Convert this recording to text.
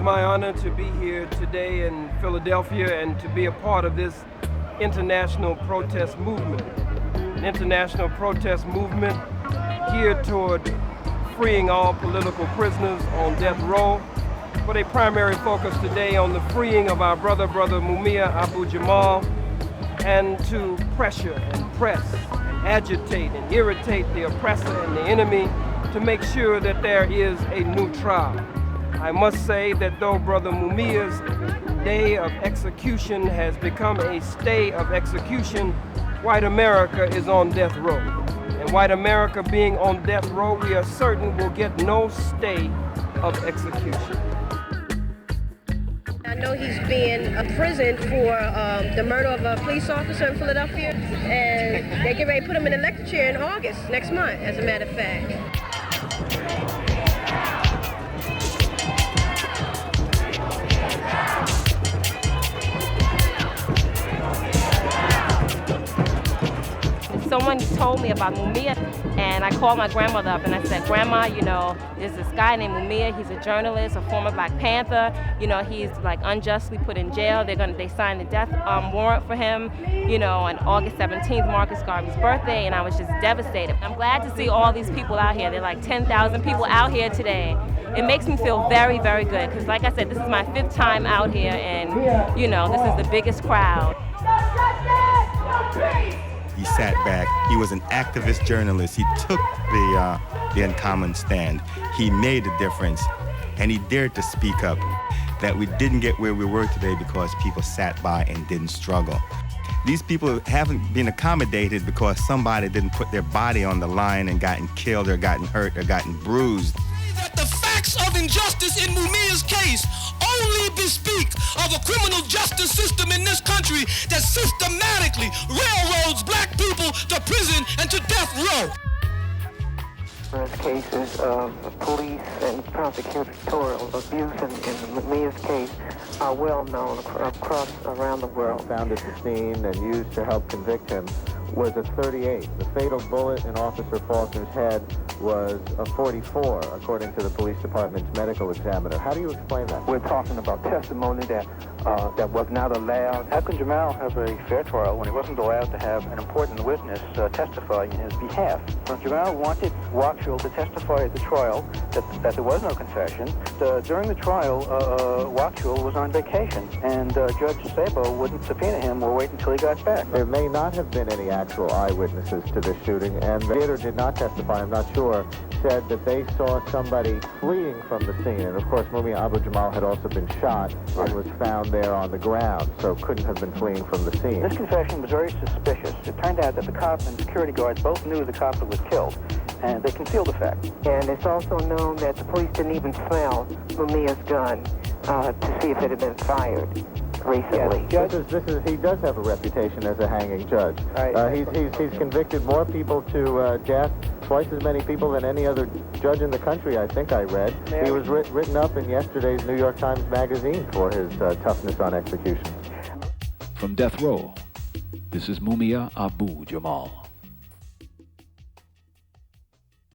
my honor to be here today in Philadelphia and to be a part of this international protest movement. An international protest movement geared toward freeing all political prisoners on death row, with a primary focus today on the freeing of our brother Mumia Abu-Jamal, and to pressure and press, and agitate and irritate the oppressor and the enemy to make sure that there is a new trial. I must say that though Brother Mumia's day of execution has become a stay of execution, white America is on death row. And white America being on death row, we are certain will get no stay of execution. I know he's being imprisoned for the murder of a police officer in Philadelphia, and they get ready to put him in an electric chair in August, next month, as a matter of fact. Someone told me about Mumia, and I called my grandmother up and I said, Grandma, you know, there's this guy named Mumia. He's a journalist, a former Black Panther. You know, he's like unjustly put in jail. They signed the death warrant for him, you know, on August 17th, Marcus Garvey's birthday, and I was just devastated. I'm glad to see all these people out here. There are like 10,000 people out here today. It makes me feel very, very good, because like I said, this is my 5th time out here, and, you know, this is the biggest crowd. He sat back. He was an activist journalist. He took the uncommon stand. He made a difference, and he dared to speak up. That we didn't get where we were today because people sat by and didn't struggle. These people haven't been accommodated because somebody didn't put their body on the line and gotten killed or gotten hurt or gotten bruised. That the facts of injustice in Mumia's case only bespeak of a criminal justice system in this country that systematically railroads Black people to prison and to death row. Numerous cases of police and prosecutorial abuse in Mumia's case are well known across around the world. Found at the scene and used to help convict him was a .38. The fatal bullet in Officer Faulkner's head was a .44, according to the police department's medical examiner. How do you explain that? We're talking about testimony that was not allowed. How can Jamal have a fair trial when he wasn't allowed to have an important witness testifying in his behalf? Jamal wanted Wachtel to testify at the trial that there was no confession. During the trial, Wachtel was on vacation, and Judge Sabo wouldn't subpoena him or wait until he got back. There may not have been any actual eyewitnesses to this shooting, and the theater did not testify, I'm not sure, said that they saw somebody fleeing from the scene. And of course, Mumia Abu-Jamal had also been shot and was found there on the ground, so couldn't have been fleeing from the scene. This confession was very suspicious. It turned out that the cop and security guards both knew the cop was killed, and they concealed the fact. And it's also known that the police didn't even smell Mumia's gun to see if it had been fired recently. Yes, he does have a reputation as a hanging judge. He's convicted more people to death, twice as many people than any other judge in the country, I think I read. He was written up in yesterday's New York Times Magazine for his toughness on execution. From death row, this is Mumia Abu-Jamal.